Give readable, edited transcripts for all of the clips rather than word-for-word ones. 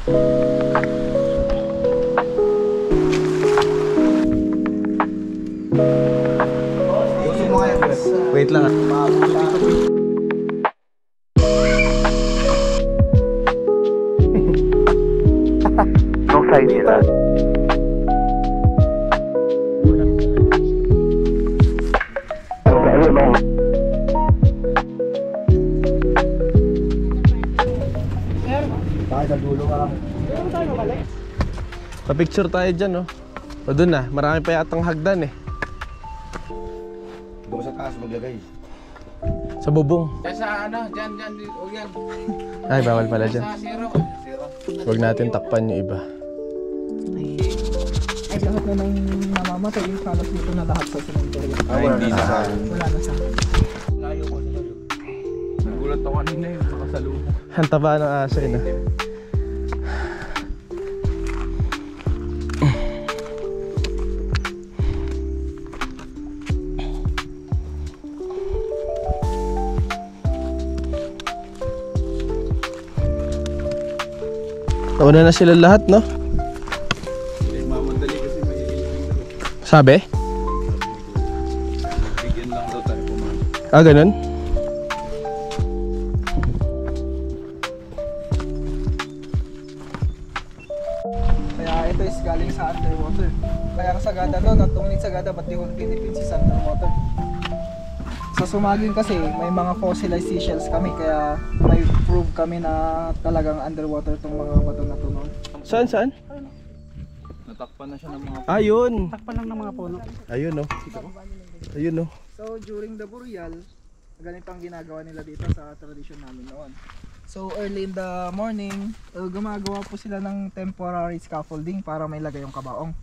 Wait lang ah. Nung side nila. Pa-picture tayo dyan, no? O dun na, marami pa yatang hagdan eh. Doon sa taas maglagay. Sa bubong. Sa ano, dyan, o yan. Ay, bawal pala dyan. Sa zero. Huwag natin takpan yung iba. Ay, lahat na nang namamatay yung kalas dito na lahat sa cemetery. Ay, hindi sa Wala na sa Layo ko sa lalo. Nagulat ako kanina yung makasalubong. Ang taba ng aso eh, no? Nauna na sila lahat, no? Mamadali kasi mahihilipin daw. Sabi? Bigyan lang daw tayo pumalit. Ah, ganun? Kaya ito is galing sa underwater. Kaya ang sagada doon, at tungling sagada, ba't di ko Philippines is underwater? Sa Sumagin kasi, may mga fossilized seashells kami, kaya may prove kami na talagang underwater itong mga bato na tunog. Saan, saan? Natakpan na siya ng mga Ayun! Takpan lang ng mga puno. Ayun, no? Ayun, no? So during the burial, ganito ang ginagawa nila dito sa tradition namin noon. So early in the morning, gumagawa po sila ng temporary scaffolding para may lagay yung kabaong.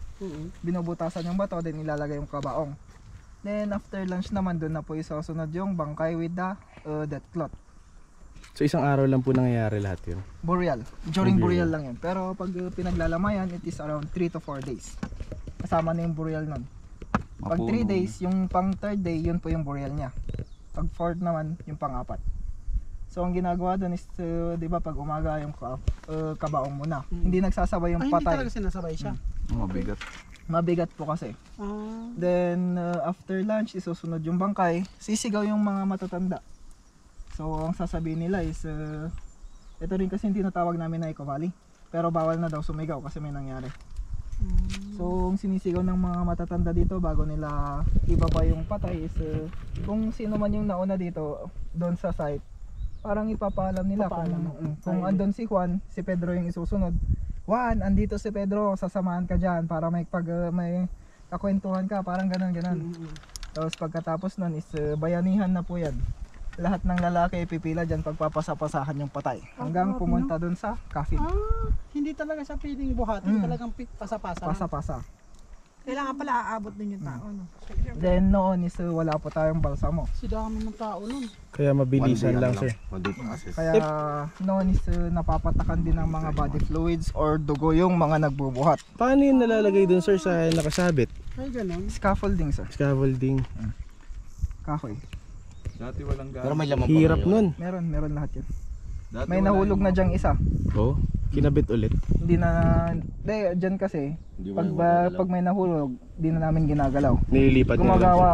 Binubutasan yung bato, then ilalagay yung kabaong. Then after lunch naman, doon na po isusunod yung bangkay with the death cloth. So isang araw lang po nangyayari lahat yun. Burial. During burial lang yun. Pero pag pinaglalamayan, it is around 3 to 4 days. Kasama na yung burial nun. Pag 3 days, yung pang 3rd day, yun po yung burial niya. Pag 4th naman, yung pang 4. So ang ginagawa doon is, di ba, pag umaga yung kabaong muna. Hindi nagsasabay yung patay. Hindi talaga sinasabay siya. mabigat. Mabigat po kasi. Then after lunch, isusunod yung bangkay. Sisigaw yung mga matatanda. So ang sasabihin nila is, ito rin kasi yung tinatawag namin na Eco Valley. Pero bawal na daw sumigaw kasi may nangyari. So ang sinisigaw ng mga matatanda dito bago nila ibaba yung patay is, kung sino man yung nauna dito doon sa site, parang ipapaalam nila kung andun si Juan, si Pedro yung isusunod. Juan, andito si Pedro, sasamahan ka dyan para may kakwentuhan ka, parang ganun. Tapos pagkatapos nun is, bayanihan na po yan. Lahat ng lalaki ipipila dyan pagpapasapasahan yung patay hanggang pumunta dun sa coffin. Hindi talaga siya pwedeng buhatin, talagang pasapasa. Pasa-pasa. Kailangan pala aabot din yung tao, no? Then noon is, wala po tayong balsamo. Si dami ng tao nun. Kaya mabilisan lang, sir. Kaya noon is, napapatakan din ng mga body fluids or dugo yung mga nagbubuhat. Paano yun nalalagay dun, sir, sa nakasabit? Ay, ganun. Scaffolding, sir. Scaffolding. Kahoy. Dati walang Pero gamit. may laman pa. Hirap nun. Meron lahat yan. Dati May wala nahulog yung na mga- dyang isa. Oo. Kinabit ulit. Hindi na, dyan kasi, pag may nahulog, di na namin ginagalaw. Nililipat nyo lang, Gumagawa,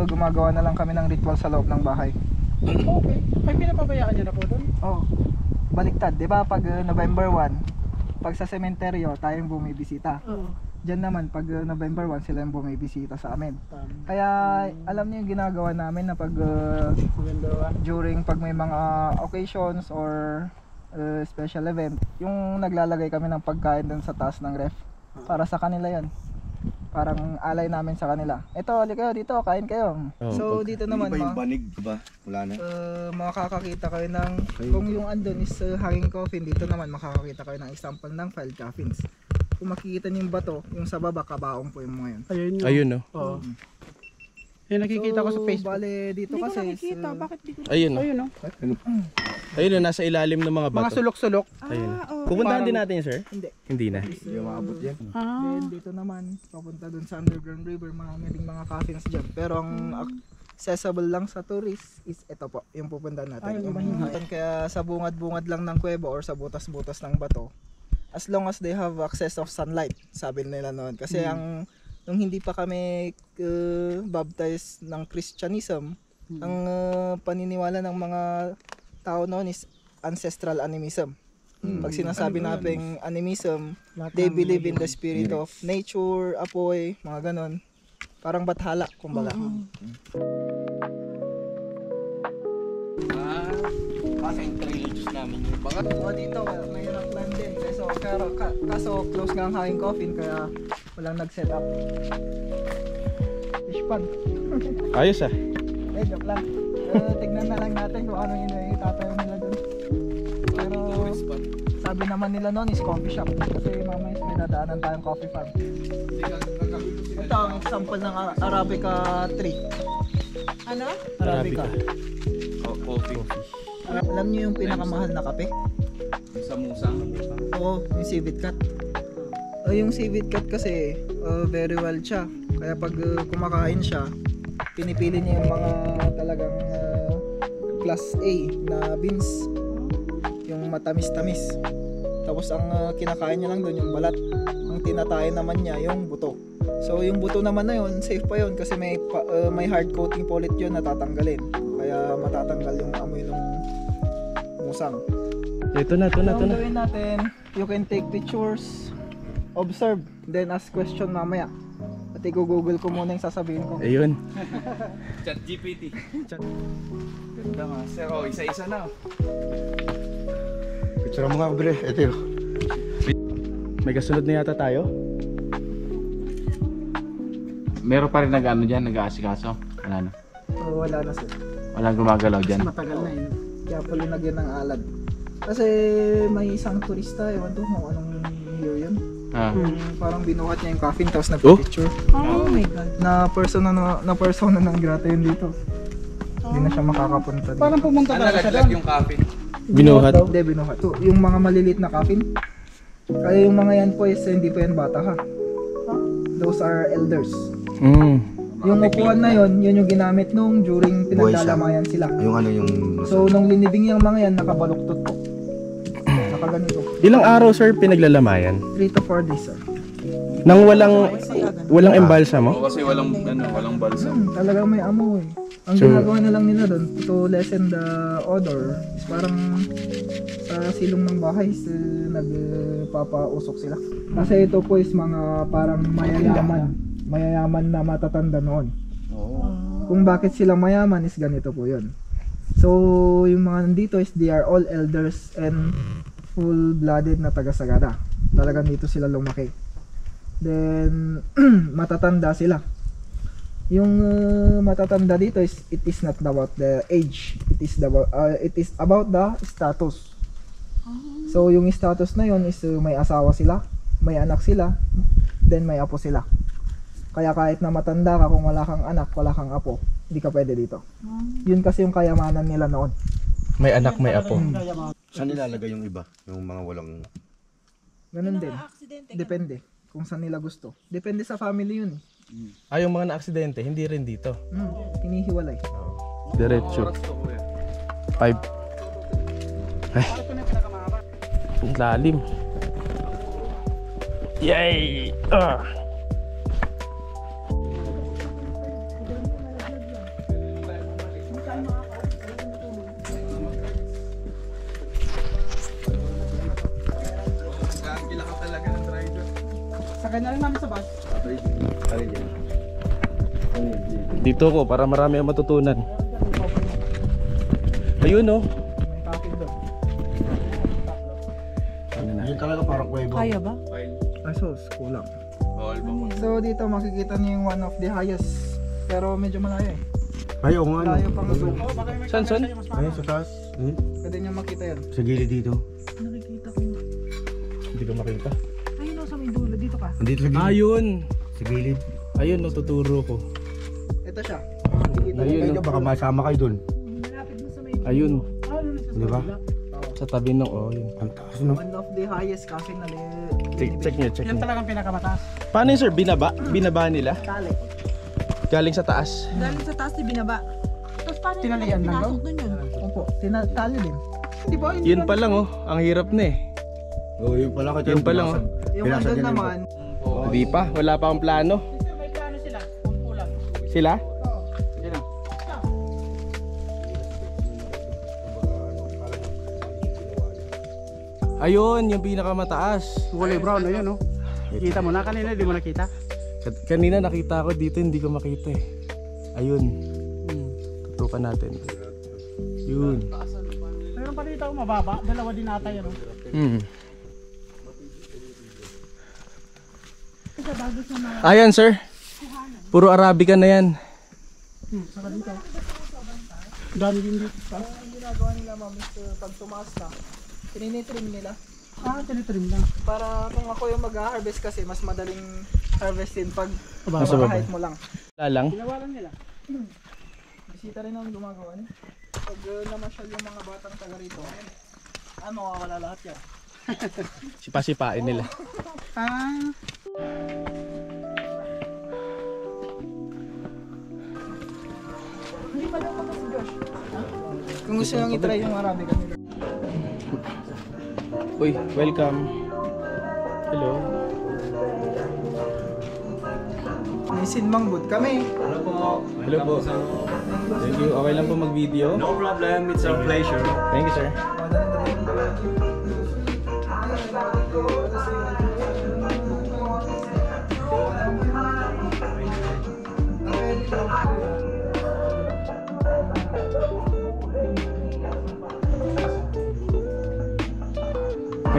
gumagawa na lang kami ng ritual sa loob ng bahay. Okay. May pinapabayaan niya na po doon. Oh, baliktad, di ba? Pag November 1, pag sa sementeryo, tayong bumibisita. Diyan naman, pag November 1, sila yung bumibisita sa amin. Kaya, alam niyo yung ginagawa namin na pag, during pag may mga occasions or special event, yung naglalagay kami ng pagkain dun sa taas ng ref. Para sa kanila yan. Parang alay namin sa kanila. Ito, hali kayo dito, kain kayo. Oh, So, dito naman, Hindi ba yung banig, diba? Wala na. makakakita kayo ng, kung yung andun is hanging coffin, dito naman makakakita kayo ng example ng filed coffins. Kung makikita niyo yung bato, yung sa baba, kabaong po yung mga yun. Ayun yun. Ayun, no? Oo. Yung nakikita ko sa Facebook. Bale, dito Hindi ko kasi is, nakikita. Bakit di ko Ayun, no? Ayun, no? Ayun, no? Nasa ilalim ng mga Mga bato. sulok-sulok. Ayun. oo. Pupuntahan din natin, sir? Hindi. Hindi na. Hindi maabot yan. Then dito naman, papunta dun sa underground river, marami ding mga coffins dyan. Pero ang accessible lang sa tourist is ito po, yung pupuntahan natin. Ay, yung Kaya sa bungad-bungad lang ng kuweba or sa butas-butas ng bato, as long as they have access of sunlight, sabi nila noon. Kasi nung hindi pa kami baptized ng Christianism, ang paniniwala ng mga tao noon is ancestral animism. Pag sinasabi natin animism, they believe in the spirit of nature, apoy, mga ganon. Parang bathala, kumbaga. Kasi yung religious namin yun. Baka dito, mayroon plan din. Kaso close nga ang hanging coffin, kaya walang nag-set up. Fish pond. Ayos ah. Joke lang. Tignan na lang natin kung anong itatayo nila dun. Pero sabi naman nila noon is coffee shop. Kasi mamaya may dadaanan tayong coffee farm. Ito ang example ng Arabica tree. Ano? Arabica. Coffee. Alam niyo yung pinakamahal na kape? Sa musang. Oo, yung civet cat. Yung civet cat kasi very well siya. Kaya pag kumakain siya, pinipili niya yung mga talagang class A na beans. Yung matamis-tamis. Tapos ang kinakain niya lang doon yung balat. Ang tinatayin naman niya yung buto. So yung buto naman na yun, safe pa yun kasi may hard coating po ulit yun na tatanggalin. Kaya matatanggal yung amoy ng musang. Ito na. Ang gawin natin, you can take pictures, observe, then ask question mamaya. At i-google ko muna yung sasabihin ko. Ayun. Chat GPT. Ganda nga. Sir, isa-isa na. Picture mo nga, bre. Ito yun. May kasunod na yata tayo. Meron pa rin nag-ano dyan, nag-aasikaso. Wala na. Wala na sir. Walang gumagalaw dyan. Matagal na yun. Kaya pala lagyan ng alad. Kasi may isang turista, ewan to kung anong year yun. Parang binuhat niya yung coffin tapos nagpa-picture. Oh my God. Na persona ng grata yun dito. Hindi na siya makakapunta dito. Parang pumunta Ano talaga siya nalaglag doon. yung coffin? Binuhat. Hindi, binuhat. So, yung mga maliliit na coffin. Kaya yung mga yan po is hindi pa yan bata ha. Those are elders. Yung upuan na yon, yun yung ginamit nung during pinaglalamayan sila. Yung ano yung... So nung linibing yung mga yan, nakabaluktot po. Nakaganito. Ilang araw sir pinaglalamayan? 3 to 4 days sir. Nang walang embalsa mo? Kasi walang balsa. Talagang may amoy. Ang So- ginagawa na lang nila doon to lessen the odor is parang sa silong ng bahay is nagpapausok sila. Kasi ito po is mga parang mayayaman na matatanda noon. Kung bakit sila mayaman is ganito po yun. So yung mga nandito is they are all elders and full-blooded na taga-Sagada. Talagang dito sila lumaki. Then matatanda sila. Yung matatanda dito is it is not about the age, it is about the status. So yung status na yun is may asawa sila, may anak sila, then may apo sila. Kaya kahit na matanda ka, kung wala kang anak, wala kang apo, hindi ka pwede dito. Yun kasi yung kayamanan nila noon. May anak, may apo. Saan nilalagay yung iba? Yung mga walang... Ganun din. Depende kung saan nila gusto. Depende sa family yun. Yung mga na-aksidente, hindi rin dito. Hinihiwalay. Diretso. 5. Ay. Ang lalim. Yay! Sakay na lang namin sa bus. Dito ko para marami ang matutunan. Ayun oh. May coffin doon. Yun talaga parang kuweba. Kaya ba? Aso, kulang. Bawal ba? So dito makikita niyo yung one of the highest. Pero medyo malayo eh. Ayaw nga ano. Malayo pang zoom. San? Ayun sa taas. Pwede niyo makita yun. Sa gilid dito. Nakikita ko. Hindi ko makita. Ayun o, sa may dulo. Dito ka. Andito sa gilid. Ayun! Sa gilid. Ayun, tuturo ko. Ito siya. Makikita niyo. Ayun, Kayo baka masama kayo dun. Malapit mo sa may... Ayun. Di ba? Sa tabi ng yun. Ang taas no. One of the highest coffin na Check nyo. Yan talagang pinakamataas. Paano yun sir? Binaba nila? Tali. Galing sa taas. Galing sa taas, binaba. Tapos paano Tinalian lang daw? pinasok dun yun? Opo, tinatali din. Di ba? Hindi Yun pa lang oh, ang hirap na eh. Oo, yun pala. Yun pa lang, oh. Yung andun naman, Hindi pa, wala pa akong plano. May plano sila, kung kulang. Sila? Yan o. Ayun, yung pinakamataas. Kulay brown na yun, no? Kita mo na kanina, di mo nakita? Kanina nakita ko dito, hindi ko makita eh. Ayun. Tutukan natin. Yun. Mayroon pa dito mababa, dalawa din ata yan, no? Ayan sir. Puro Arabica na yan. Saka dito. Dami din dito. ang ginagawa nila ma'am is pag tumaas na, tininitrim nila. Tinitrim lang. Para kung ako yung mag-harvest kasi, mas madaling harvestin pag Nasa baba. height mo lang. Wala lang. Ginawa lang nila. Bisita rin ang gumagawa niya. Pag namasyal yung mga batang taga rito, mawawala lahat yan. Sipa-sipain nila. Hindi pa daw si Josh. Kung gusto nyo itry yung Arabica nila. Uy, welcome. Hello. May sinmang boot kami. Hello po. Thank you. Okay lang po mag-video. No problem, it's our pleasure. Thank you sir.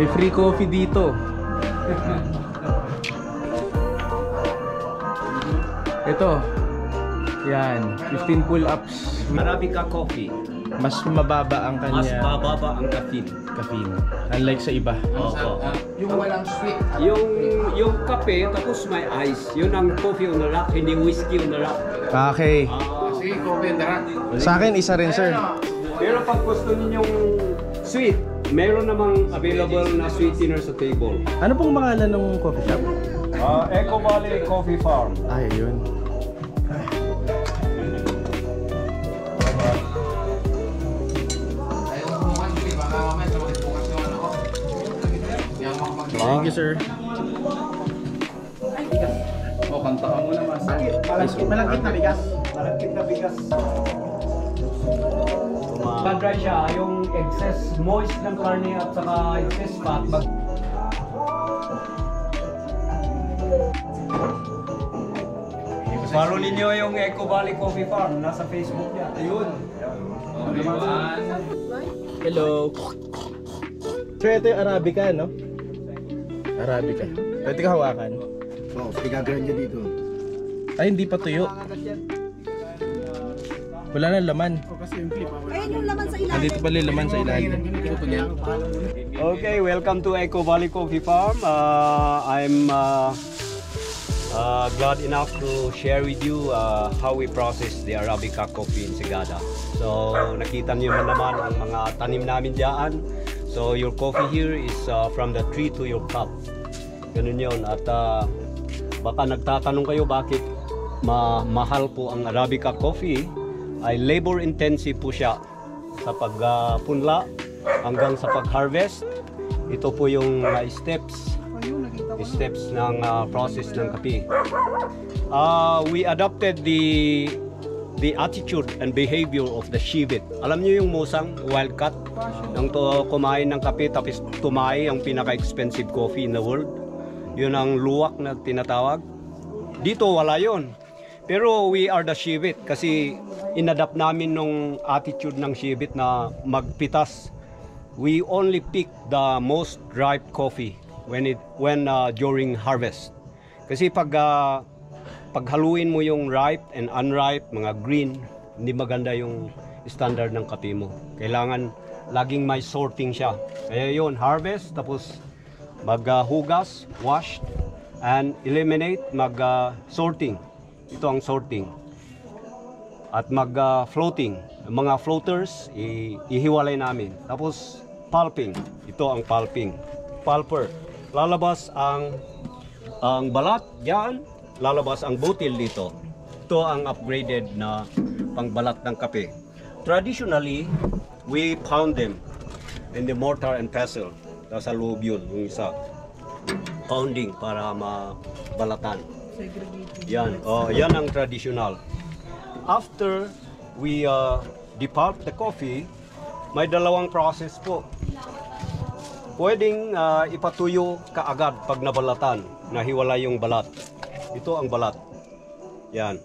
May free coffee dito. Ito. Yan, 15 pull-ups. Arabica coffee. Mas mababa ang Mas kanya bababa ang caffeine. caffeine. Unlike sa iba. Opo. Yung kape tapos may ice. Yun ang coffee on the rock, hindi whiskey on the rock. Okay. Sa akin, isa rin sir. Pero pag gusto ninyong sweet, meron namang available na sweetener sa table. Ano pong pangalan ng coffee shop? Eco Valley Coffee Farm. Ay, yun. Thank you, sir. O, kantaan mo naman. Malagkit na bigas. Malagkit na bigas. Pag-dry siya, yung excess moist ng karne at saka excess fat. Follow ninyo yung Eco Valley Coffee Farm. Nasa Facebook niya. Ayun. Hello. Sir, ito yung Arabica, no? Arabica. Pwede ka hawakan. Oo, pinagalan niya dito. Ay, hindi pa tuyo. Wala na laman. Ayun yung laman sa ilalim. Nandito pala yung laman sa ilalim. Okay, welcome to Eco Valley Coffee Farm. I'm glad enough to share with you how we process the Arabica coffee in Sagada. So, nakita niyo naman ang mga tanim namin diyan. So, your coffee here is from the tree to your cup. Ganun yun. At baka nagtatanong kayo bakit mahal po ang Arabica coffee. Ay labor intensive po siya sa pagpunla hanggang sa pag-harvest. Ito po yung steps ng process ng kape. We adopted the attitude and behavior of the civet. Alam niyo yung musang wildcat nang kumain ng kape tapos tumay ang pinaka-expensive coffee in the world. Yun ang luwak na tinatawag. Dito wala yon. Pero we are the civet kasi inadapt namin nung attitude ng civet na magpitas. We only pick the most ripe coffee when during harvest. Kasi paghaluin mo yung ripe and unripe, mga green, hindi maganda yung standard ng kape mo. Kailangan laging may sorting siya. Kaya yun, harvest, tapos maghugas, wash, and eliminate, sorting. Ito ang sorting. At mag-floating. Mga floaters, ihiwalay namin. Tapos, pulping. Ito ang pulping. Pulper. Lalabas ang balat, yan. Lalabas ang butil dito. Ito ang upgraded na pangbalat ng kape. Traditionally, we pound them in the mortar and pestle. Nasa loob yun, yung isa. Pounding para mabalatan. Yan, yan ang traditional. After we depulp the coffee, may dalawang process po. Pwedeng ipatuyo kaagad pag nabalatan, nahiwalay yung balat. Ito ang balat. Yan.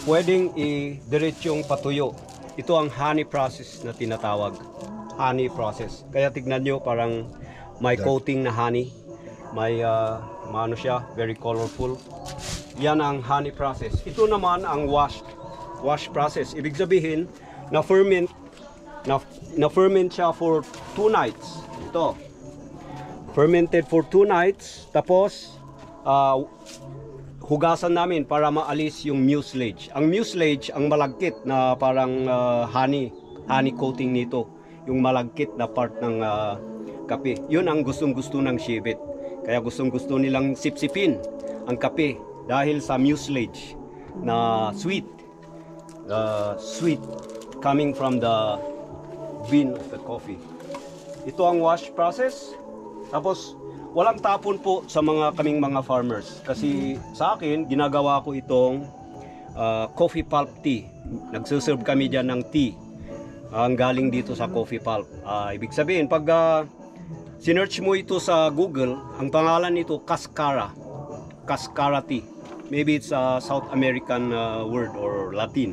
Pwedeng i-diretsong patuyo. Ito ang honey process na tinatawag. Honey process. Kaya tignan nyo, parang may coating na honey. May ano siya, very colorful. Yan ang honey process. Ito naman ang wash process. Ibig sabihin, na-ferment siya for 2 nights. Ito. Fermented for 2 nights. Tapos, hugasan namin para maalis yung mucilage. Ang mucilage, ang malagkit na parang honey coating nito. Yung malagkit na part ng kape. Yun ang gustong-gusto ng shibit. Kaya gustong-gusto nilang sipsipin ang kape dahil sa mucilage na sweet coming from the bean of the coffee. Ito ang wash process. Tapos walang tapon po sa kaming mga farmers kasi sa akin ginagawa ko itong coffee pulp tea. Nagsuserve kami diyan ng tea ang galing dito sa coffee pulp. Ibig sabihin pag sinearch mo ito sa Google, ang pangalan nito Cascara tea. Maybe it's a South American word or Latin.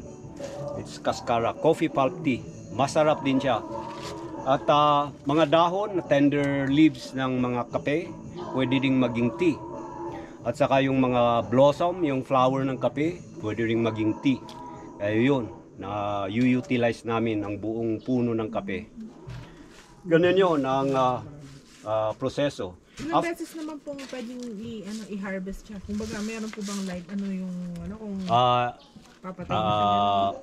It's Cascara, coffee pulp tea. Masarap din siya. At mga dahon na tender leaves ng mga kape, pwede ding maging tea. At saka yung mga blossom, yung flower ng kape, pwede ring maging tea. Kaya yun, na u-utilize namin ang buong puno ng kape. Ganun yun ang proseso. Ilang beses naman pong pwedeng i-harvest siya? Kumbaga, meron po bang like, kung papatayin siya?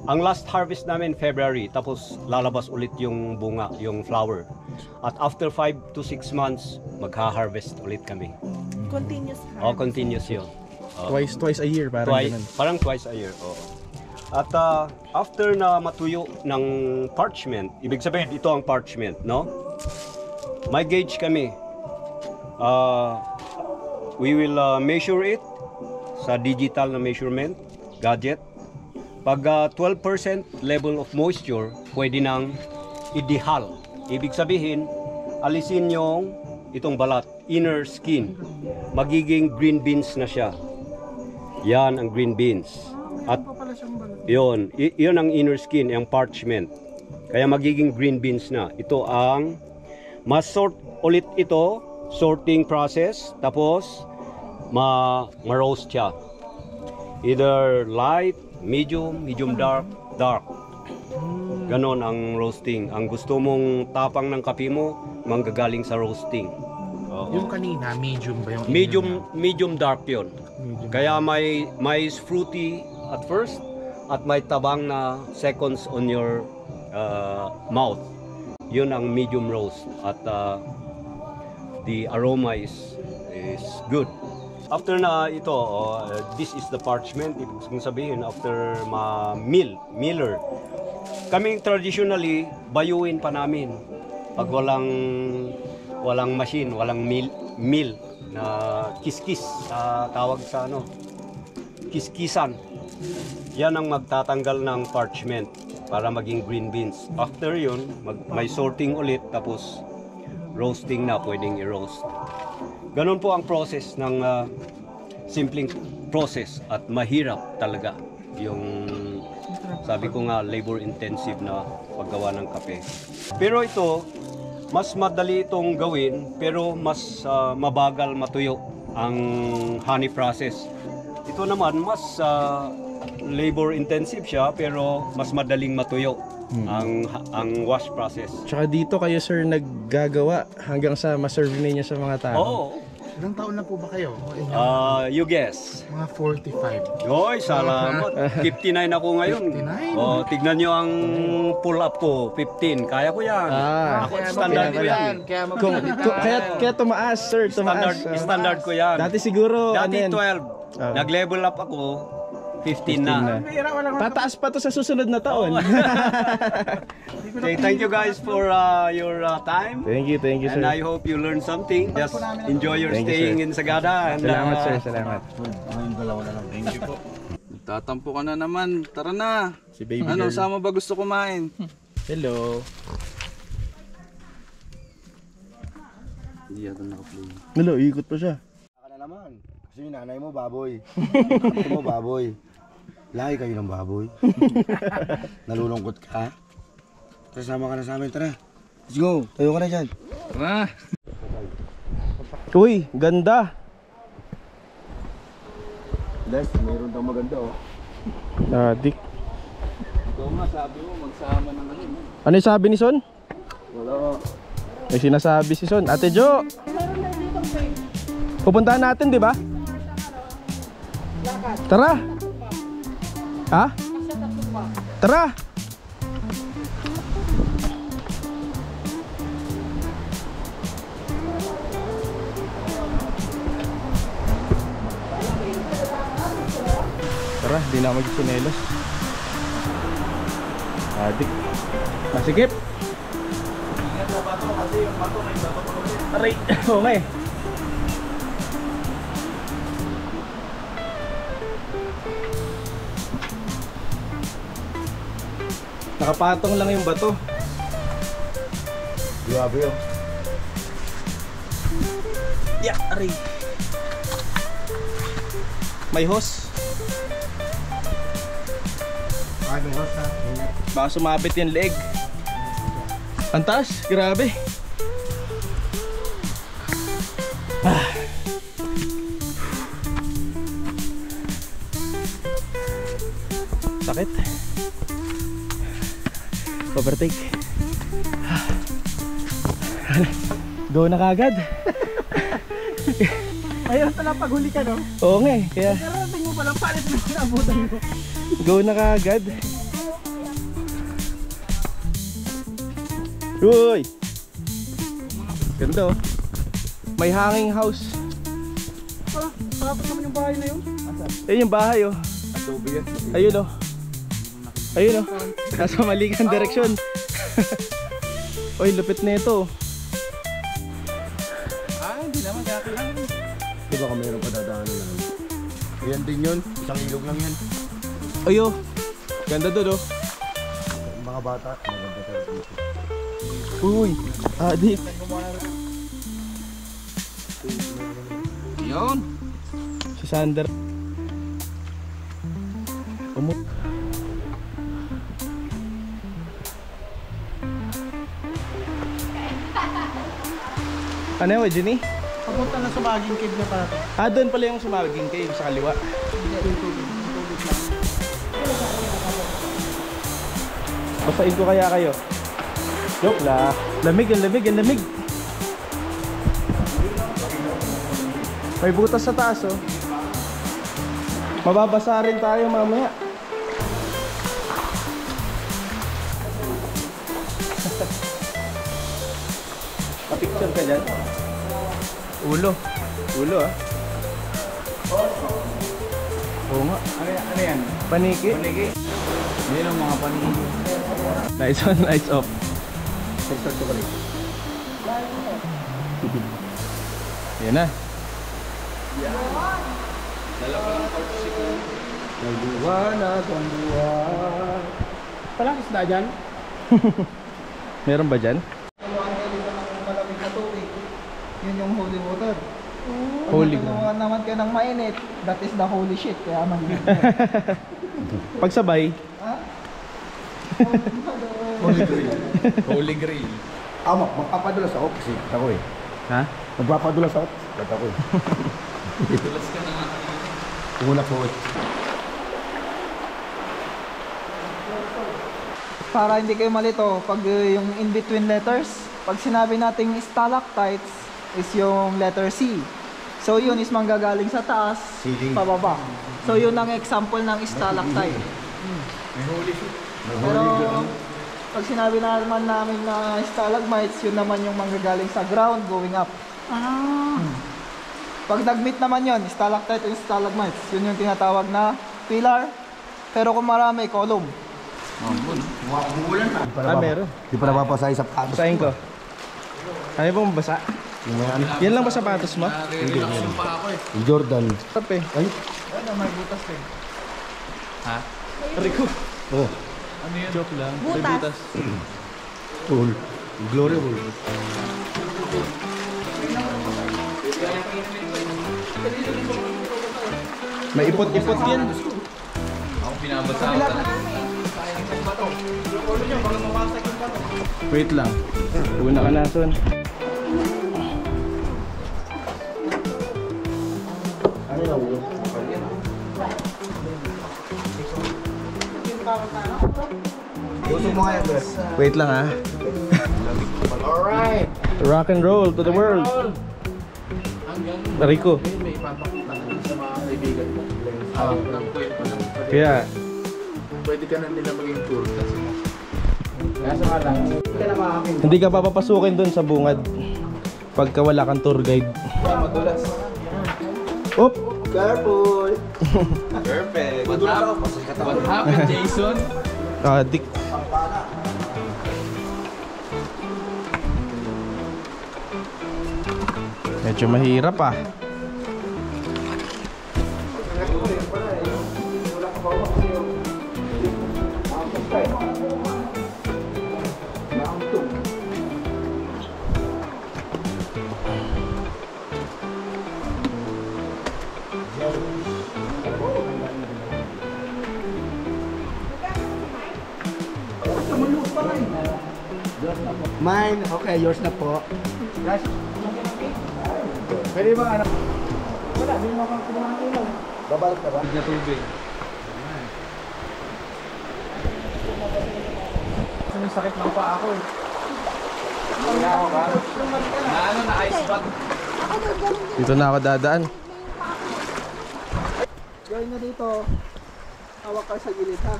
Ang last harvest namin February, tapos lalabas ulit yung bunga, yung flower. At after 5 to 6 months, magha-harvest ulit kami. Continuous harvest? Continuous yun. Twice a year, parang ganun. Parang twice a year, At after na matuyo ng parchment, ibig sabihin, ito ang parchment, no? May gauge kami. We will measure it sa digital na measurement gadget. Pag 12% level of moisture, pwede nang idihal. Ibig sabihin, alisin yung itong balat, inner skin. Magiging green beans na siya. Yan ang green beans. At yun ang inner skin, yung parchment. Kaya magiging green beans na. Ito ang ma-sort ulit ito, sorting process, tapos ma-roast siya. Either light, medium dark. Ganon ang roasting. Ang gusto mong tapang ng kape mo, manggagaling sa roasting. Yung kanina, medium ba yung Medium dark yun. Kaya may fruity at first, at may tabang na seconds on your mouth. Yun ang medium roast. At the aroma is good. After na ito, this is the parchment. Ibig sabihin, after miller. Kaming traditionally, bayuin pa namin. Pag walang machine, walang mill na kiskis, tawag sa kiskisan. Yan ang magtatanggal ng parchment para maging green beans. After yun, may sorting ulit, tapos roasting na, pwedeng i-roast. Ganon po ang process ng simpleng process at mahirap talaga yung sabi ko nga labor intensive na paggawa ng kape. Pero ito mas madali itong gawin pero mas mabagal matuyo ang honey process. Ito naman mas labor intensive siya pero mas madaling matuyo ang wash process. Tsaka dito kayo sir naggagawa hanggang sa ma-serve niyo sa mga tao. Oo. Ilang taon na po ba kayo? You guess. Mga 45. Oy, salamat. 59 ako ngayon. 59? Tignan nyo ang pull-up ko. 15. Kaya ko yan. Ako standard ko yan. Kaya tumaas sir, tumaas. Standard ko yan. Dati siguro Dati ano yan? Nag-level up ako, 15 na. Tataas pa to sa susunod na taon. Okay, thank you guys for your time. Thank you, And sir. I hope you learned something. Just enjoy your Thank you, staying sir. in Sagada. And, Salamat, sir. Salamat. Thank you po. Tatampo ka na naman. Tara na. Si baby Ano, girl. sama ba gusto kumain? Hello. Hindi yata naka-play. Hello, ikot pa siya. Ka na naman. Kasi yung nanay mo baboy. Ate mo baboy. Lahi kayo ng baboy. Nalulungkot ka. Tara, sama ka na sa amin. Tara. Let's go. Tayo ka na dyan. Tara. Uy, ganda. Les, mayroon daw maganda oh. Adik. Ikaw nga, sabi mo, magsama ng ano. Ano yung sabi ni Son? Wala. May sinasabi si Son. Ate Jo! Pupuntahan natin, di ba? Tara! Ha? Tara! Tara, di na mag-sinelos. Adik. Masikip! Aray! Oo nga eh. Nakapatong lang yung bato. Grabe oh. Yeah, aray. May hose. Ay, may host na. Baka sumabit yung leg. Ang taas, grabe. Sakit. Overtake. Go na kagad. Ayun pala paghuli ka, no? Oo nga eh, kaya Narating mo palang palit mo naabutan mo. go na kagad. Uy! Ganda oh. May hanging house. Tapos naman yung bahay na yun. Ayun yung bahay oh. Ayun oh. Ayun oh. Nasa malikang direksyon. Oy, lupit na ito. Hindi naman, kaya lang. Di ba kung mayroon pa dadaanan lang? Ayan din yun. Isang ilog lang yan. Ayo. Ganda doon oh. Mga bata, maganda talaga dito. Uy, adik. Yun. Si Sander. Ano yun, Jenny? Papunta na sa maging cave na pala to. Ah, doon pala yung sumaging cave sa kaliwa. Basahin ko kaya kayo. Joke lang. Lamig, ang lamig, ang lamig. May butas sa taas oh. Mababasa rin tayo mamaya. Pa-picture ka dyan. Ulo. Ulo ah. Oo nga. Ano yan? Paniki. Paniki? Yan ang mga paniki. Lights on, lights off. Yan na. Nagbuwanag ang buwan. Palang isda dyan. Meron ba dyan? Malamig na tubig. Yun yung holy water. Holy Pag naman ka ng mainit, that is the holy shit. Kaya mahilig. Pagsabay. Holy Grail. Magpapadulas ako kasi ako eh. Ha? Magpapadulas ako. Ba't ako eh. Tulas ka na nga. Una po eh. Para hindi kayo malito, pag yung in-between letters, pag sinabi nating stalactites is yung letter C. So yun is manggagaling sa taas, pababa. So yun ang example ng stalactite. May holy shit. Pero pag sinabi naman namin na stalagmites, yun naman yung manggagaling sa ground going up. Pag nag-meet naman yon, stalactite and stalagmites, yun yung tinatawag na pillar. Pero kung marami, column. Meron. Di pa napapasahin sa patos. Basahin ko. Ano pong basa? Yan lang ba sapatos mo? Yung Jordan. Sarap eh. Ay, May butas eh. Rico. oh, Joke lang. May butas. cool. Glory hole. May ipot-ipot yan. Ako pinabasa ko talaga. Wait lang. Una ka na, Son. Usok mo nga yan, Bes. Wait lang ha. Alright. Rock and roll to the world. Rico. May ipapakita ko sa mga kaibigan ko. Ng kwento ng Kaya, pwede ka na nila maging tour kasi. Kaso nga lang, hindi ka papapasukin dun sa bungad pagka wala kang tour guide. madulas. Oop! Careful! Perfect. What happened, Jason? Adik. Medyo mahirap ah. Mine, okay, yours na po. Pwede ba ano? Wala, hindi mo kang kumuha ng ilaw. Babalik ka ba? Na tubig. Yung sakit ng paa ako eh. Kaya ako ba? Na ano, na ice bath. Dito na ako dadaan. Gawin na dito. Hawak ka sa gilid ha.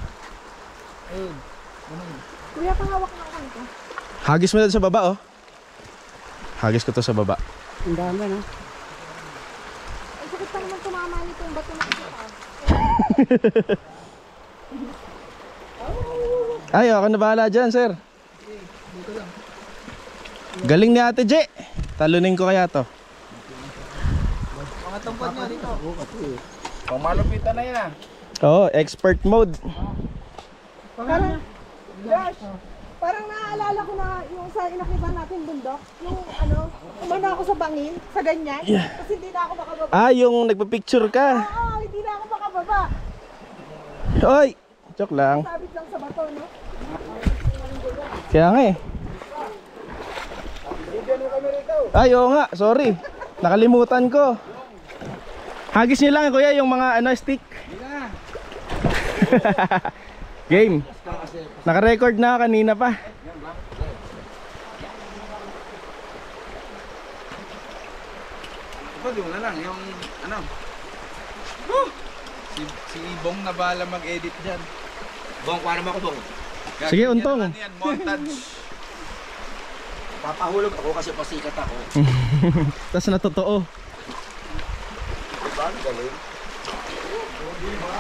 Ayun. Kuya, pangawak na ako ito. Hagis mo na sa baba oh. Hagis ko to sa baba. Ang dami, no? Ay, sakit pa naman tumama nitong bato na ito. Ay, ako na bahala dyan, sir. Galing ni Ate Je. Talunin ko kaya to. Mga tungkod nyo dito. Pang malupitan na yan ah. Oo, expert mode. Parang, Josh, parang naaalala ko na yung sa inakitan natin bundok. Yung ano, umano ako sa bangin, sa ganyan. Kasi hindi na ako makababa. Ah, yung nagpa-picture ka. Oo, hindi na ako makababa. Oy! Joke lang. Sabit lang sa bato, no? Kaya nga eh. Ay, oo nga. Sorry. Nakalimutan ko. Hagis nyo lang, kuya, yung mga ano, stick. Game. Naka-record na kanina pa. Pwede mo na lang yung ano. Si Ibong na bahala mag-edit dyan. Bong, kuha naman ako, Bong. Sige, untong. Ano yan, montage. Papahulog ako kasi pasikat ako. Tapos na totoo. Diba? Galing. Oh, diba?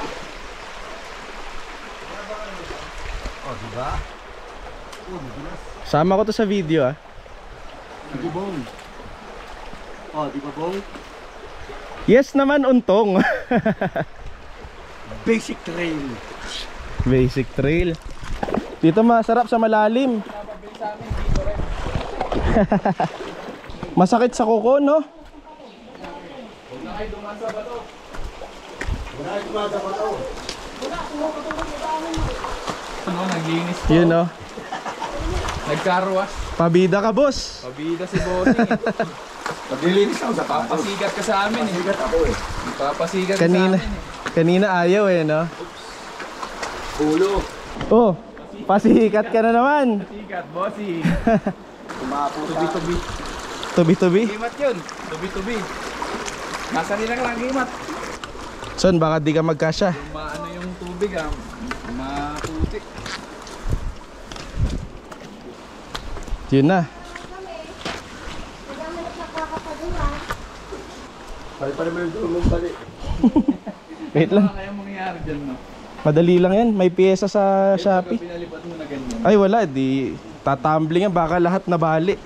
Oh, diba? Sama ko to sa video ah. Di Bong. Oh, di ba, Bong? Yes naman, untong. Basic trail. Basic trail. Dito masarap sa malalim. Masakit sa kuko, no? Ano, naglinis po. Yun, no? Nagkarwas. Pabida ka, boss. Pabida si Bossing. Paglilinis ako sa tapos. Papasigat ka sa amin eh. Pasikat ako eh. Papasigat ka sa Kanina, amin eh. kanina ayaw eh, no? Ulo. Oh, pasikat ka na naman. Pasigat, Bossing. Tubi-tubi. Tubi-tubi. Gimat yun. Tubi-tubi. Nasa nilang lang gimat. Son, baka di ka magkasya. Maano yung tubig ah. Maputik. Yun na. Pali-pali mo yung tulong bali. Wait lang. Kaya mangyayari dyan, no? Madali lang yan. May pyesa sa Shopee. Pinalipat mo na ganyan. Ay wala, di tatumbling yan. Baka lahat nabali.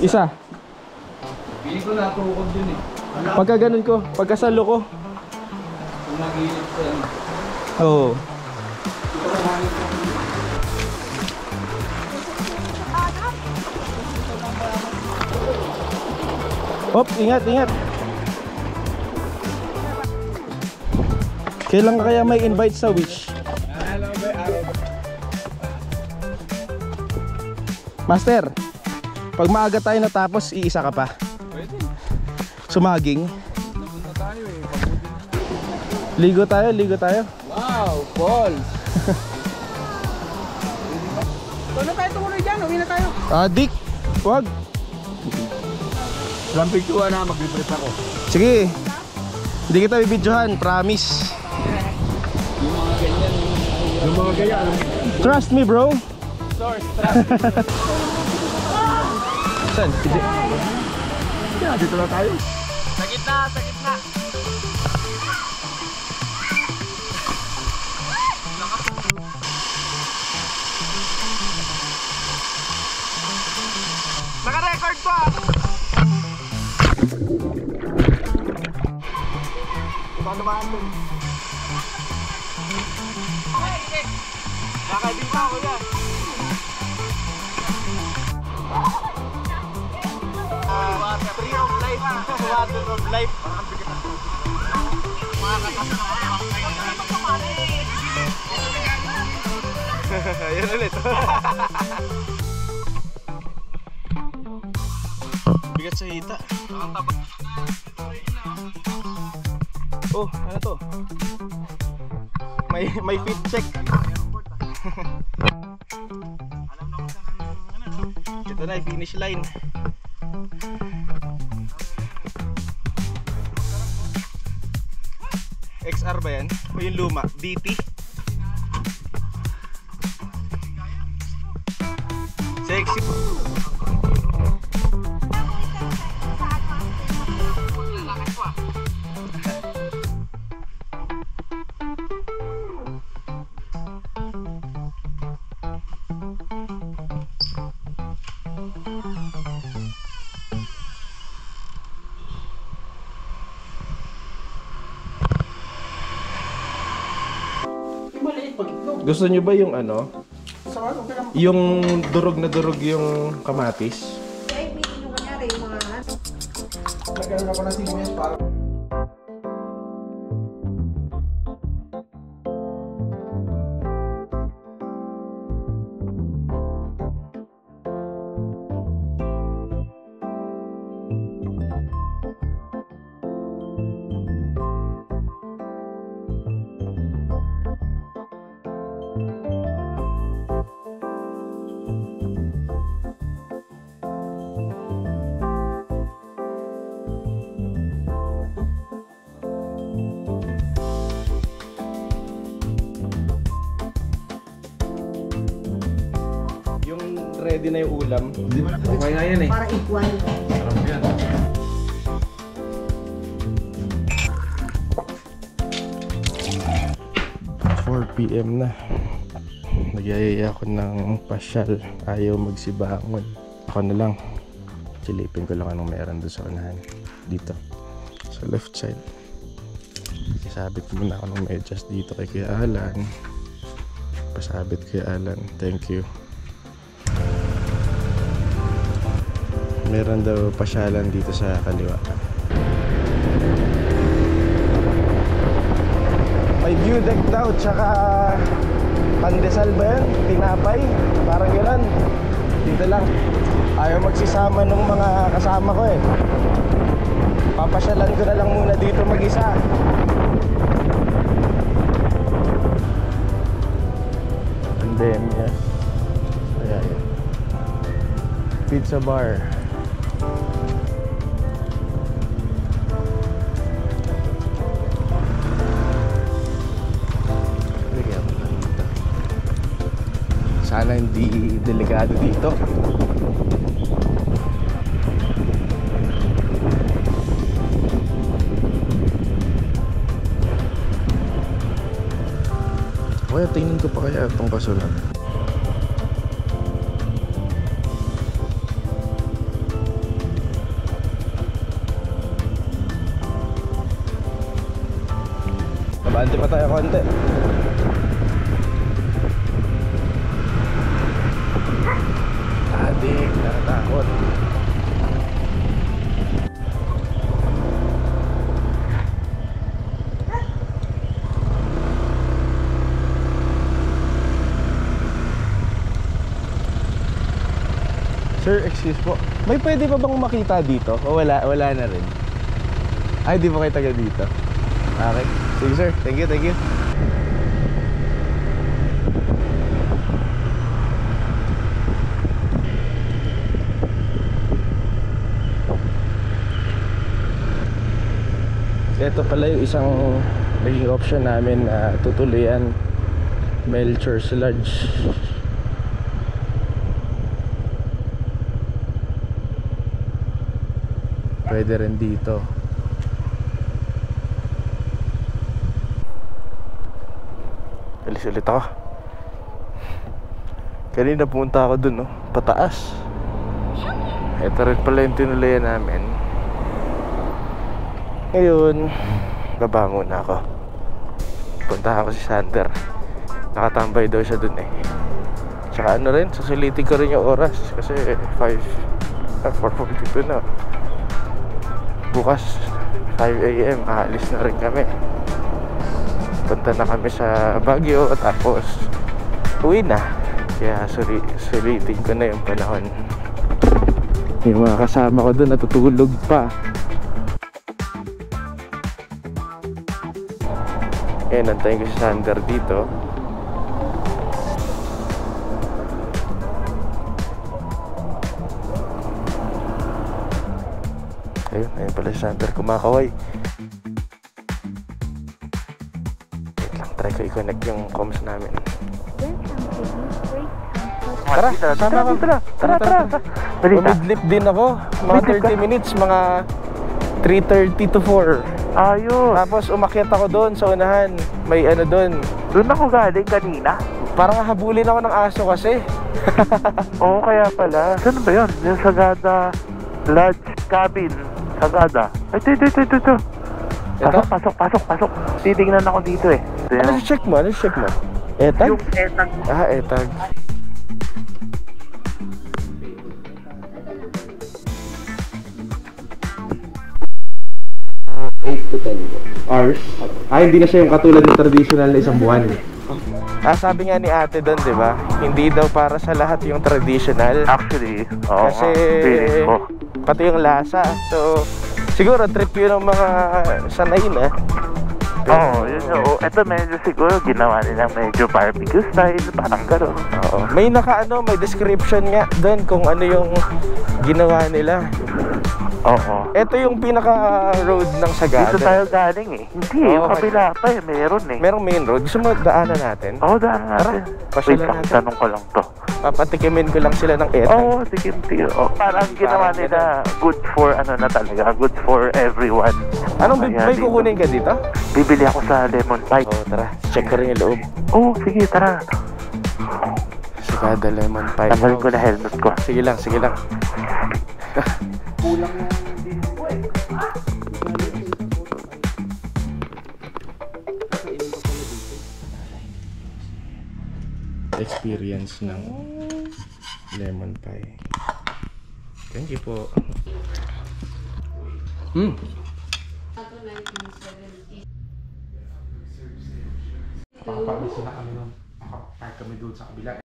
Isa. Piling ko natukod dun eh. Pagka ganun ko, pagkasalo ko. Kung mag-iilip sa ano. Oo. Hop, ingat, ingat. Kailan ka kaya may invite sa Wish? Master, pag maaga tayo natapos, iisa ka pa. Sumaging. Ligo tayo, ligo tayo. Wow, Paul! Doon na tayo tumuloy dyan, uwi na tayo. Dick, wag. Ilang picture na, mag-brief ako. Sige. Hindi kita bibidyohan, promise. Yung mga ganyan. Trust me, bro. Saan? Yeah, dito na tayo. Sa gitna, sa gitna. Naka-record pa. Ito naman dun. Nakabing pa ako yan. Tree of life. Water of life. Ayan ulit. Bigat sa hita. Oh, ano to? May fit check. Ito na, finish line. XR ba yan? O yung luma? DT? Sexy. Gusto nyo ba yung ano? Yung durog na durog yung kamatis? Ay, meaning yung kanyari, yung mga... Nagkaroon ako ng sibuyas para. Ready na yung ulam. Okay na yan eh. Para equal. Sarap yan. PM na. Nagyayaya ako ng pasyal. Ayaw magsibangon. Ako na lang. Silipin ko lang anong meron doon sa unahan. Dito. Sa left side. Sabit muna ako ng medyas dito kay Kuya Alan. Pasabit kay Alan. Thank you. Meron daw pasyalan dito sa kaliwa. May view deck daw, tsaka pandesal ba yan? Tinapay? Parang gano'n. Dito lang. Ayaw magsisama nung mga kasama ko eh. Papasyalan ko na lang muna dito mag-isa. Pandemya. Kaya yan. Pizza bar. Sana hindi delikado dito. kaya tingnan ko pa kaya itong kasunod. Kabante pa tayo konti. Adik, nakatakot. Sir, excuse po. May pwede pa bang makita dito? O wala na rin? Ay, di ba kayo taga dito? Okay. Sige sir, thank you. Ito pala yung isang naging option namin na tutuloyan, Melchor's Lodge. Pwede rin dito. Alis ulit ako. Kanina pumunta ako dun, no? Pataas. Ito rin pala yung tinuloyan namin. Ngayon, baba muna ako. Punta ako si Sander. Nakatambay daw siya dun eh. Tsaka ano rin, susulitin ko rin yung oras. Kasi 4:42 na. Bukas 5 AM aalis na rin kami. Punta na kami sa Baguio. Tapos uwi na. Kaya sulitin ko na yung panahon. Yung mga kasama ko doon natutulog pa. Eh, nantayin ko si Sander dito. Ayun pala si Sander kumakaway. Wait lang, try ko i-connect yung comms namin. Tara, sama ka. Tara. Bumidlip din ako. Mga 30 minutes, mga 3:30 to 4. Ayos. Tapos umakyat ako doon sa unahan. May ano doon. Doon ako galing kanina. Parang habulin ako ng aso kasi. Oo, kaya pala. Saan ba yun? Yung Sagada Lodge Cabin. Sagada. Ay, ito. Pasok. Titignan ako dito eh. Ano check mo? Etag? Yung etag. Ah, etag. Hours? Ah, hindi na siya yung katulad ng traditional na isang buwan. Ah, sabi nga ni ate doon, di ba? Hindi daw para sa lahat yung traditional. Actually, oo. Kasi Feeling ko. pati yung lasa. So, siguro trip yun ng mga sanay na. Oo, yun yun. Ito medyo siguro ginawa nilang medyo barbecue style, parang gano'n. Oo. May may description nga doon kung ano yung ginawa nila. Oo. Ito yung pinaka-road ng Sagada. Dito tayo galing eh. Hindi, yung kabila pa eh, meron eh. Merong main road. Gusto mo daanan natin? Oo, daanan natin. Pasyalan Wait lang, natin. tanong ko lang to. Papatikimin ko lang sila ng etag. Oo, sige, parang ginawa nila good for ano na talaga, good for everyone. Anong Kaya may kukunin ka dito? Bibili ako sa lemon pie. Oo, tara. Check ko rin yung loob. Oo, sige, tara. Sagada lemon pie. Tanggalin ko na helmet ko. Sige lang. Kulang na disco eh. Experience ng lemon pie. Thank you po. Nakapag-isa na kami nun. Nakapag kami doon sa kabila.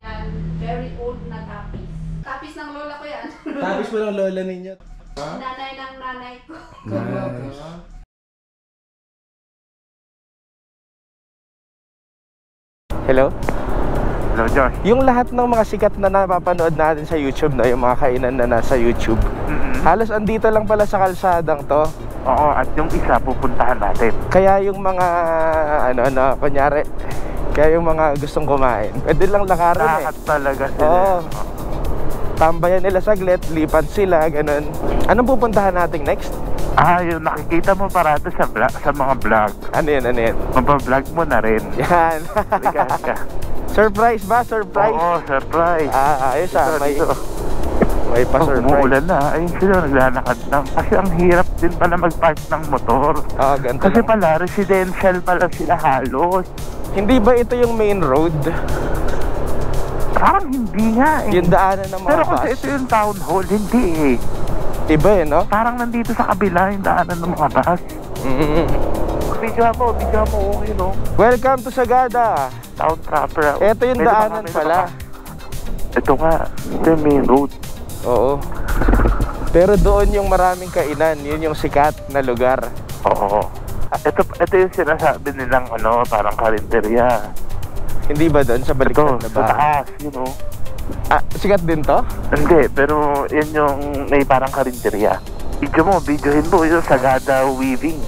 Very old na tapis. Tapis ng lola ko yan. Tapos mo lang lola ninyo. Nanay ng nanay ko. Nice. Hello? Hello, Josh. Yung lahat ng mga sikat na napapanood natin sa YouTube, no, yung mga kainan na nasa YouTube, halos andito lang pala sa kalsadang to. Oo, at yung isa pupuntahan natin. Kaya yung mga kunyari, kaya yung mga gustong kumain, pwede lang lakarin eh. Lahat talaga sila. Oo. Tambayan nila saglit, lipat sila, ganun. Anong pupuntahan natin next? Yung nakikita mo parado sa mga vlog. Ano yan, ano yan? Mabablog mo na rin. Yan. Ligahan ka. Surprise ba? Surprise? Oo, surprise. Ayos ah. Dito. May pa-surprise. Umuulan na. Ayun sila, naglalakad lang. Kasi ang hirap din pala mag-park ng motor. Ganito Kasi lang. pala, residential pala sila halos. Hindi ba ito yung main road? Parang hindi nga eh. Yung daanan ng mga Pero bus? kasi ito yung town hall, hindi eh. Iba eh, no? Parang nandito sa kabila yung daanan ng mga bus. Video mo, okay no? Welcome to Sagada. Town proper. Ito yung daanan pala. Ito nga, ito yung main road. Oo. Pero doon yung maraming kainan, yun yung sikat na lugar. Oo. Ito yung sinasabi nilang parang karinderya. Hindi ba doon sa baliktad na Sa taas, sikat din to? Hindi, pero yun yung may parang karinderya. Videohin mo yung Sagada Weaving.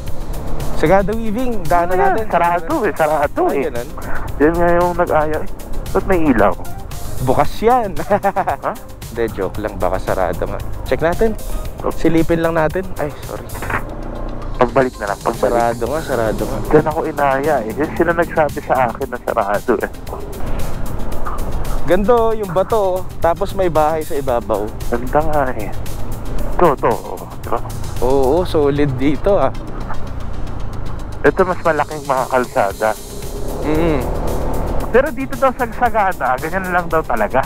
Sagada Weaving, daanan natin. Sarado eh. Ganun. Yan nga yung nag-aya. Ba't may ilaw? Bukas yan. Ha? Hindi, joke lang, baka sarado nga. Check natin. Silipin lang natin. Ay, sorry. Pagbalik na lang, pagbalik. Sarado nga. Diyan ako inaya eh. Yan sila nagsabi sa akin na sarado eh. Gando, yung bato, tapos may bahay sa ibabaw. Ganda nga eh. Ito. Oo, solid dito ah. Ito mas malaking mga kalsada. Pero dito daw sa Sagada, ganyan lang daw talaga.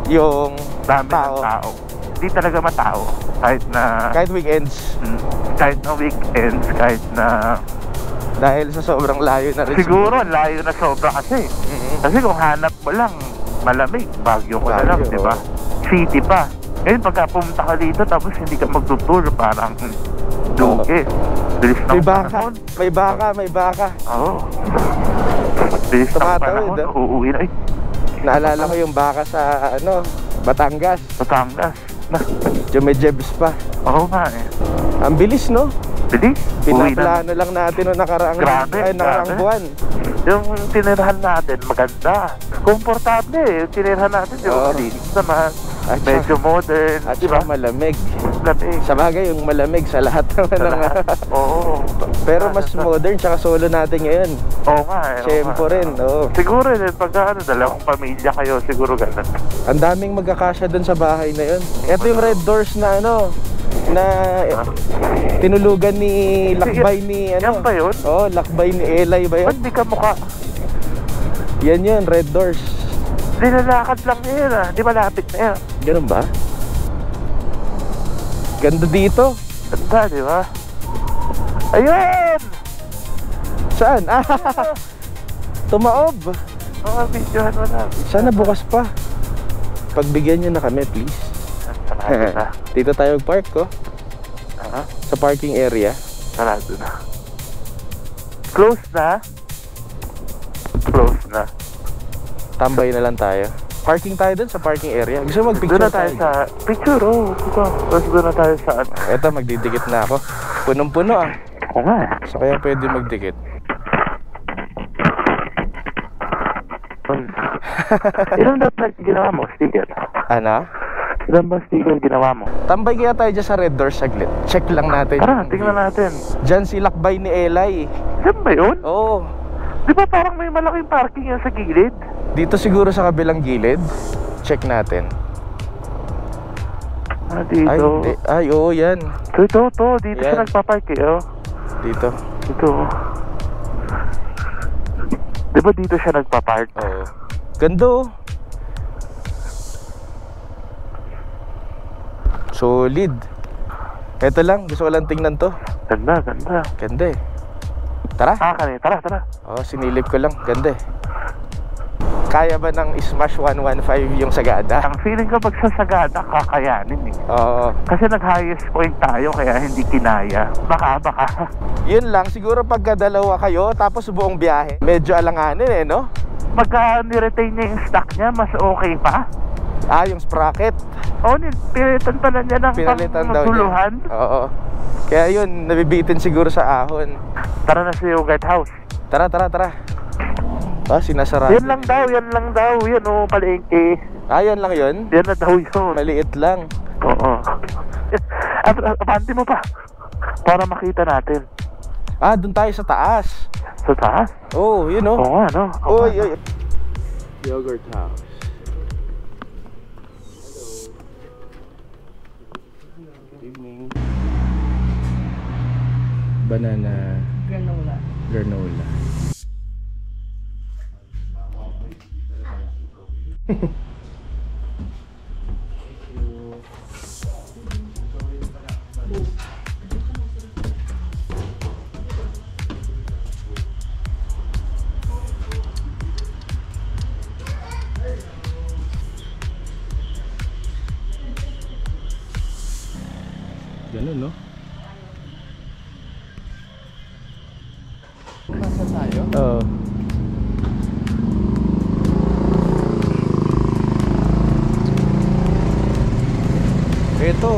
Yung dami ng tao. Hindi talaga matao. Kahit weekends. Kahit na weekends, kahit na... Dahil sa sobrang layo na rin. Siguro, layo na sobra kasi. Kasi kung hanap mo lang, malamig. Baguio ko na lang, di ba? City pa. Ngayon, pagka pumunta ka dito, tapos hindi ka magtutur, parang duke. Bilis ng panahon. May baka. Oo. Bilis ng panahon, uuwi na eh. Naalala ko yung baka sa, Batangas. Jumejebs pa. Oo nga eh. Ang bilis, no? Bilis? Pinaplano lang natin noong nakaraang buwan. Yung tinirahan natin, maganda. Komportable eh. Yung tinirahan natin, yung malinis naman. Medyo modern. At saka malamig. Sa bagay, yung malamig sa lahat naman ng... Oo. Pero mas modern, tsaka solo natin ngayon. Oo nga eh. Tempo rin, oo. Siguro din, pagka dalawang pamilya kayo, siguro ganun. Ang daming magkakasya dun sa bahay na yun. Ito yung red doors na na tinulugan ni Lakbay ni Yan ba yun? Oo, Lakbay ni Elay ba yun? Ba't di ka mukha? Yan yun, red doors. Nilalakad lang yun ah. Di malapit na yan. Ganun ba? Ganda dito. Ganda, di ba? Ayun! Saan? Tumaob. Videohan mo na. Sana bukas pa. Pagbigyan nyo na kami, please. Dito tayo mag-park ko. Sa parking area. Sarado na. Close na? Close na. Tambay na lang tayo. Parking tayo dun sa parking area. Gusto mo mag-picture doon na tayo sa... Picture, Tapos doon na tayo sa... Eto, magdidikit na ako. Punong-puno ah. Oo nga. So kaya pwede magdikit. Ilan ba ginawa mo? Sticker? Ano? Ilan ba sticker ginawa mo? Tambay kaya tayo dyan sa red door saglit. Check lang natin. Tara, tingnan natin. Dyan si Lakbay ni Elay. Diyan ba yun? Oo. Di ba parang may malaking parking yan sa gilid? Dito siguro sa kabilang gilid. Check natin. Dito. Ay, oo yan. Dito yan. siya nagpapark eh, Dito. Di ba dito siya nagpapark? Oo. Gando. Solid. Ito lang, gusto ko lang tingnan to. Ganda eh. Tara. Tara. Sinilip ko lang, ganda eh. Kaya ba ng Smash 115 yung Sagada? Ang feeling ko pag sa Sagada, kakayanin eh. Oo. Kasi nag-highest point tayo, kaya hindi kinaya. Baka. Yun lang, siguro pagka dalawa kayo, tapos buong biyahe, medyo alanganin no? Pagka niretain niya yung stock niya, mas okay pa. Yung sprocket. Pinalitan pala niya ng Pinalitan daw maguluhan. niya. Oo. Kaya yun, nabibitin siguro sa ahon. Tara na sa yogurt house. Tara. Sinasarado. Yan lang daw. Yan palengke. Yan lang yun? Yan na daw yun. Maliit lang. Oo. Abante mo pa. Para makita natin. Ah, doon tayo sa taas. Sa taas? Oh, yun oh. Oo nga, no? Oy, oy. Yogurt house. Evening. Banana granola. Ganun, no? Nasa tayo? Oo. Ito.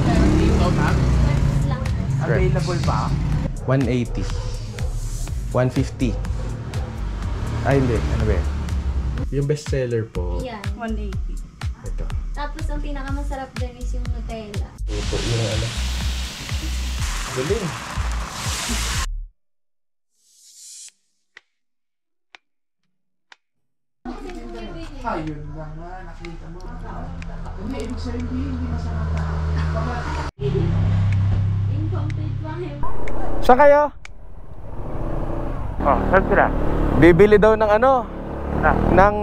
Meron dito, ma'am? Available ba? 180. 150. Ay, hindi. Ano ba yan? Yung bestseller po. Yan. 180. Ito. Tapos ang pinakamasarap din is yung Nutella. Ito. Yung ano. Galing. Ayun lang nga, nakita mo. Hindi, ibig sabihin, hindi masarap. Incomplete lang yun. Saan kayo? Oh, saan sila? Bibili daw ng ano? Ng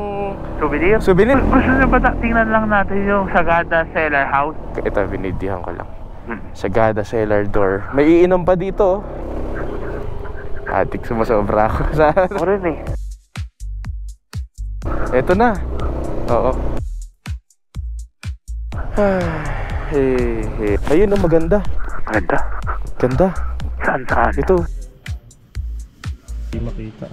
Souvenir? souvenir. Gusto nyo ba tingnan lang natin yung Sagada Cellar House? Ito, binidihan ko lang. Sagada Cellar Door. May iinom pa dito. Atik, sumasobra ako sa... Ako rin eh. Ito na. Oo. Ayun, oh, maganda. Maganda. Ganda. Saan? Ito. Hindi makita.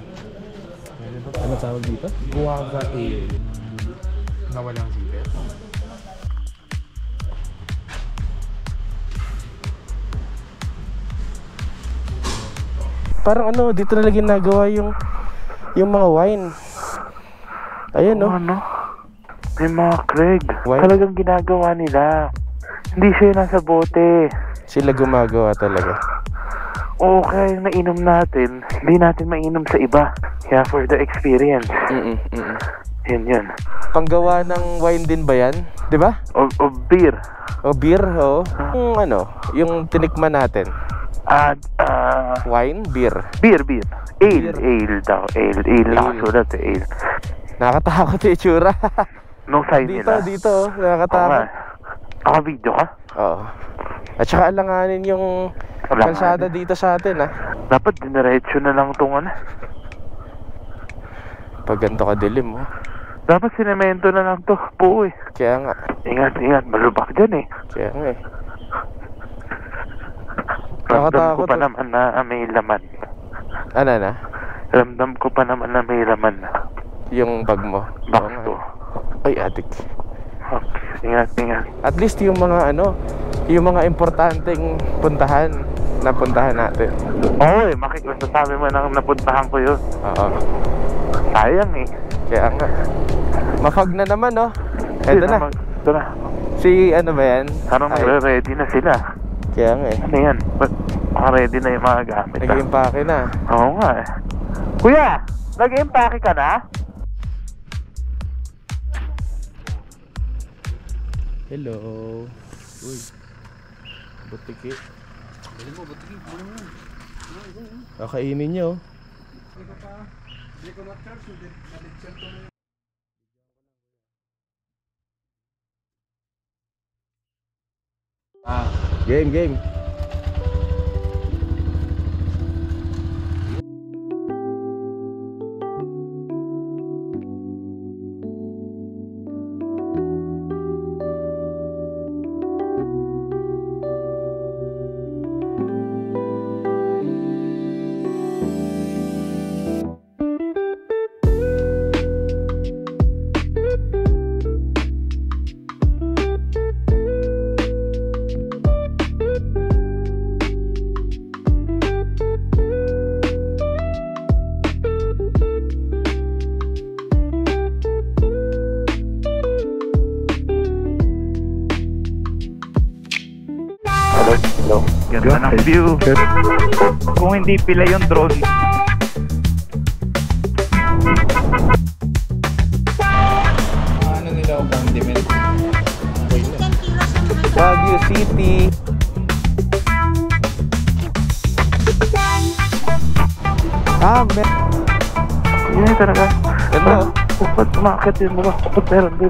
Ano tawag dito? Guava Ale na walang zipper. Parang ano, dito na lagi nagawa yung mga wine. Ayan, no? Ano? May mga Craig. Wine? Talagang ginagawa nila. Hindi siya nasa bote. Sila gumagawa talaga. Okay, nainom natin. Hindi natin mainom sa iba. Kaya for the experience. Yun. Panggawa ng wine din ba yan? Di ba? O beer. O beer, oo. Yung ano, yung tinikman natin. Wine, beer. Beer. Ale daw. Ale nakasulat eh. Ale. Nakakatakot yung itsura. Nung sign nila. Dito, nakakatakot. Naka-video ka? Oo. At saka alanganin yung kalsada dito sa atin, ah. Dapat diniretso na lang itong ano. Pag ganito kadilim, oh. Dapat sinemento na lang to. Buo eh. Kaya nga. Ingat. Malubak dyan eh. Kaya nga eh. Ramdam ko Nakatakot, pa oh. naman na may laman. Ano na? Ramdam ko pa naman na may laman. Yung bag mo. Box Oo nga. to. Ay, adik. Okay. Ingat. At least yung mga ano, yung mga importanteng puntahan natin. Oo eh, masasabi mo nang napuntahan ko yun. Oo. Sayang eh. Kaya nga. Mafag na naman, no? Eto na. Ito na. Si ano ba yan? Parang ready na sila. Kaya nga eh. Ano yan? Ready na yung mga gamit. Nag-impake na. Oo nga eh. Kuya! Nag-impake ka na? Hello. Uy. Butiki. Kakainin nyo. Game. Ganda ng view. Kung hindi pila yung drone. Ano nila o condiment? Baguio City. Yun talaga. Ito. Kapag umakit yung mga kapag meron din.